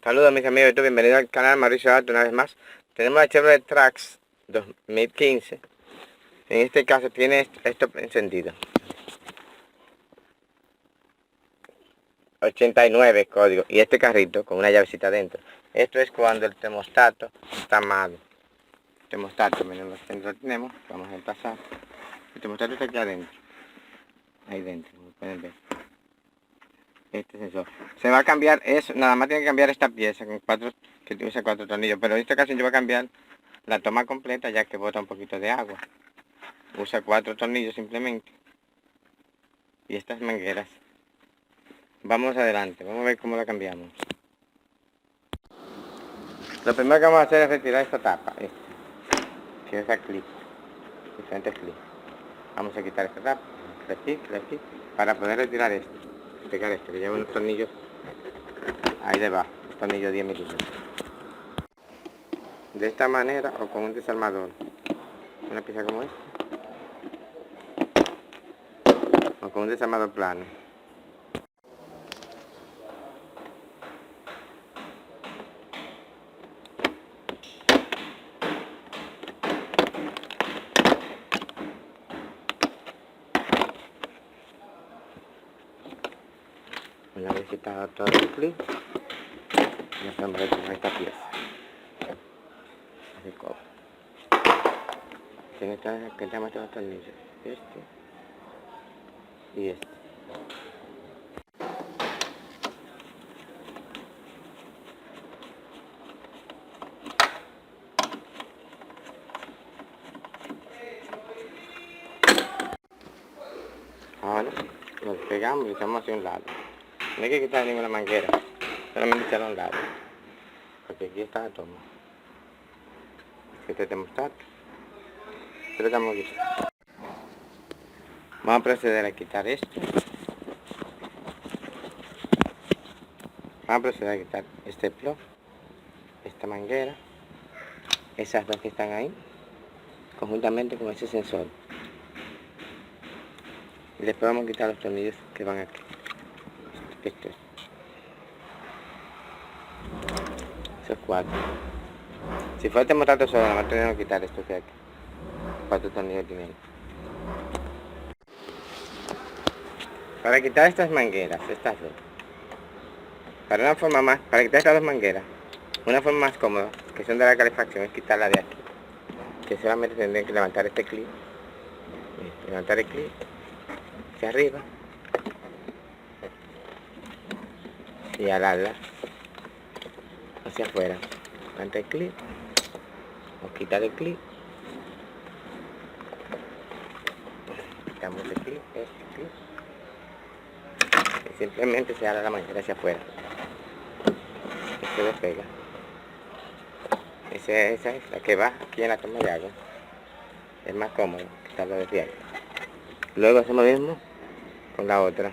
Saludos mis amigos de YouTube, bienvenidos al canal Mauricio Alto una vez más. Tenemos la Chevrolet Trax 2015. En este caso tiene esto encendido. 89 código. Y este carrito con una llavecita adentro. Esto es cuando el termostato está malo. El termostato, miren, lo tenemos. Vamos a pasar. El termostato está aquí adentro. Ahí dentro, como pueden ver. Este sensor. Se va a cambiar eso, nada más tiene que cambiar esta pieza con que utiliza 4 tornillos. Pero en esta ocasión yo voy a cambiar la toma completa ya que bota un poquito de agua. Usa 4 tornillos simplemente. Y estas mangueras. Vamos adelante, vamos a ver cómo la cambiamos. Lo primero que vamos a hacer es retirar esta tapa. Que es clip. Diferentes clips. Vamos a quitar esta tapa. Aquí, para poder retirar esto. Pegar esto, que lleva unos tornillos ahí debajo. Un tornillo 10 milímetros. De esta manera o con un desarmador. Una pieza como esta. O con un desarmador plano. Una vez quitado todo el clip, ya podemos retirar esta pieza. Así como. Que tenemos estos tornillos. Este y este. Ahora los pegamos y echamos hacia un lado. No hay que quitar ninguna manguera, solamente echarlo a un lado. Porque aquí está la toma. Este termostato. Pero estamos quitando. Vamos a proceder a quitar esto. Vamos a proceder a quitar este plug, esta manguera, esas dos que están ahí, conjuntamente con ese sensor. Y después vamos a quitar los tornillos que van aquí. Esos 4. Si fuera el termostato solo, nada más tenemos que quitar esto que hay aquí. 4 tornillos tienen. Para quitar estas mangueras, estas dos. Para quitar estas dos mangueras, una forma más cómoda, que son de la calefacción, es quitarla de aquí. Que solamente tendrán que levantar este clip. Levantar el clip hacia arriba. Y alarla hacia afuera. Levanta el clip. O quitar el clip. Quitamos el clip, este clip. Y simplemente se ala la manguera hacia afuera. Se despega. Esa es la que va aquí en la toma de agua. Es más cómodo quitarlo desde ahí. Luego hacemos lo mismo con la otra.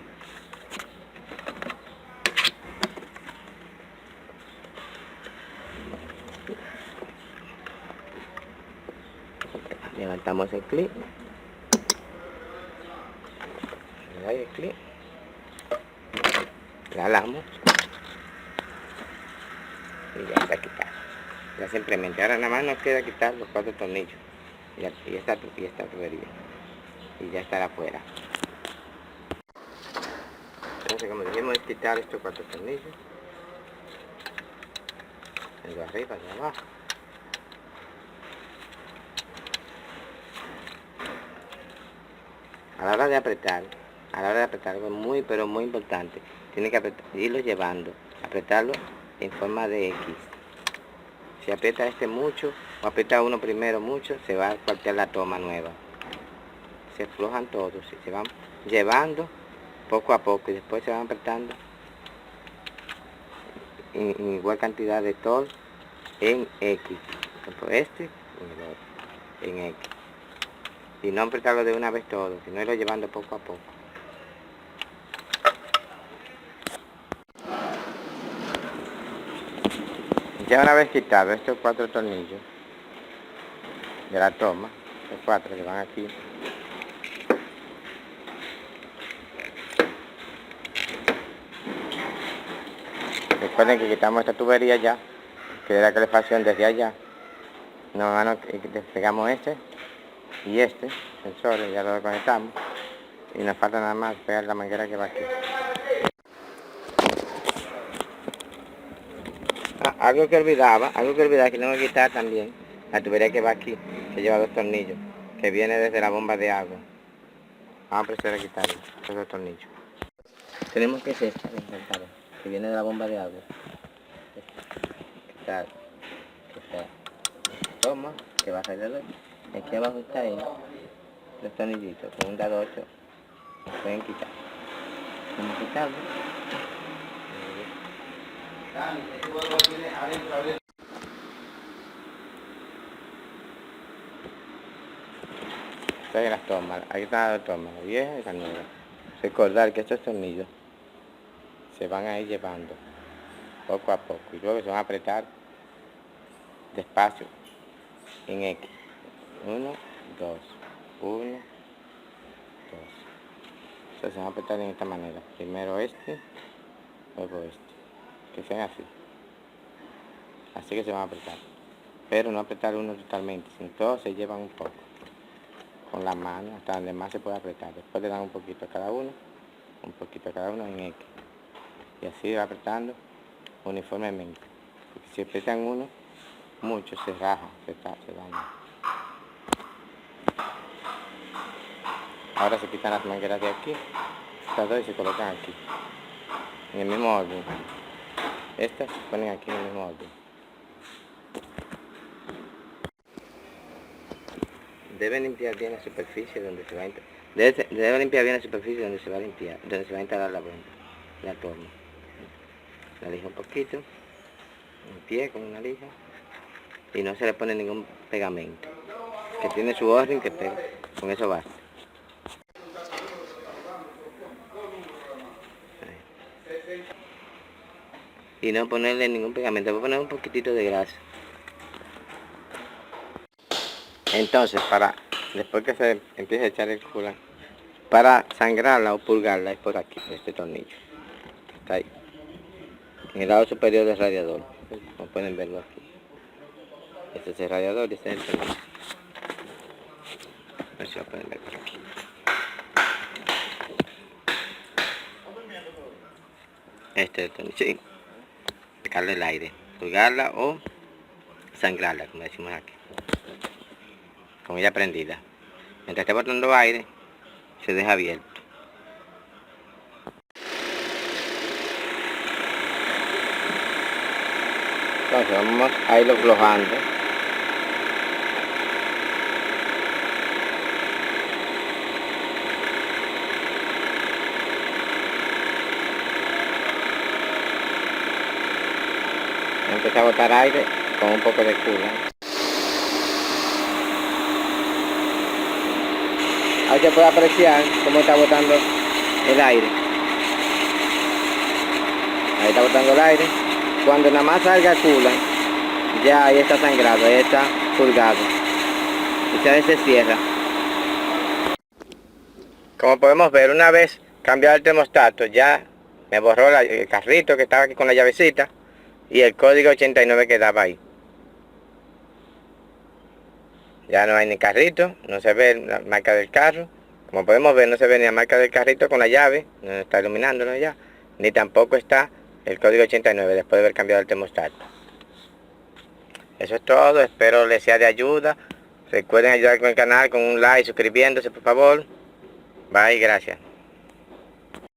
Levantamos el clip. Le doy el clip. La alamos. Y ya está quitado. Ya simplemente. Ahora nada más nos queda quitar los 4 tornillos. Y esta tubería. Y ya estará afuera. Entonces, como dijimos, es quitar estos 4 tornillos. El de arriba, el de abajo. A la hora de apretar algo muy pero muy importante. Tiene que irlo llevando, apretarlo en forma de X. Si aprieta este mucho o aprieta uno primero mucho, se va a partir la toma nueva. Se aflojan todos y se van llevando poco a poco y después se van apretando en igual cantidad de todo en X. Por este y el otro en X. Y no apretarlo de una vez todo, sino irlo llevando poco a poco. Ya una vez quitado estos 4 tornillos de la toma, los 4 que van aquí, Recuerden que quitamos esta tubería ya, que es la calefacción desde allá. Despegamos este y este sensor, ya lo conectamos. Y nos falta nada más pegar la manguera que va aquí. Algo que olvidaba, que tengo que quitar también, la tubería que va aquí, que lleva 2 tornillos, que viene desde la bomba de agua. Vamos a proceder a quitarlo, esos 2 tornillos. Tenemos que hacer esta, que viene de la bomba de agua. Quitar, toma, que va a salir de aquí abajo está ahí, los tornillitos, con un dado 8, los pueden quitar. Vamos a quitarlo. Estas las tomas, aquí están las tomas, la vieja y la nueva. Recordar que estos tornillos se van a ir llevando poco a poco y luego se van a apretar despacio en X. 1, 2, 1, 2. Entonces se van a apretar en esta manera. Primero este, luego este. Que sean así. Así que se van a apretar. Pero no apretar uno totalmente, sino todos se llevan un poco. Con la mano, hasta donde más se puede apretar. Después le dan un poquito a cada uno en X. Y así va apretando uniformemente. Porque si apretan uno, mucho se raja, se daña. Ahora se quitan las mangueras de aquí, estas dos, y se colocan aquí, en el mismo orden. Estas se ponen aquí en el mismo orden. Debe limpiar bien la superficie donde se va a debe limpiar bien la superficie donde se va a limpiar, donde se va a instalar la bomba, la toma. La lija un poquito, un pie con una lija, y no se le pone ningún pegamento. Que tiene su orden que pega, con eso basta. Y no ponerle ningún pegamento, voy a poner un poquitito de grasa. Entonces, después que se empiece a echar el coolant, para sangrarla o purgarla es por aquí, este tornillo. Está ahí, en el lado superior del radiador, como pueden verlo aquí. Este es el radiador y este es el tornillo. A ver si lo pueden ver por aquí. Este es el tornillo, sí. Sacarle el aire, purgarla o sangrarla, como decimos aquí. Con ella prendida. Mientras esté botando aire, se deja abierto. Entonces vamos a irlo aflojando. Empecé a botar aire con un poco de coolant. Ahí se puede apreciar cómo está botando el aire. Ahí está botando el aire. Cuando nada más salga el coolant, ya ahí está sangrado, ahí está purgado. Y se cierra. Como podemos ver, una vez cambiado el termostato, ya me borró el carrito que estaba aquí con la llavecita y el código 89 que daba ahí. Ya no hay ni carrito, no se ve la marca del carro. Como podemos ver, no se ve ni la marca del carrito con la llave, no está iluminándolo ya, ni tampoco está el código 89 después de haber cambiado el termostato. Eso es todo, espero les sea de ayuda. Recuerden ayudar con el canal con un like, suscribiéndose por favor. Bye, gracias.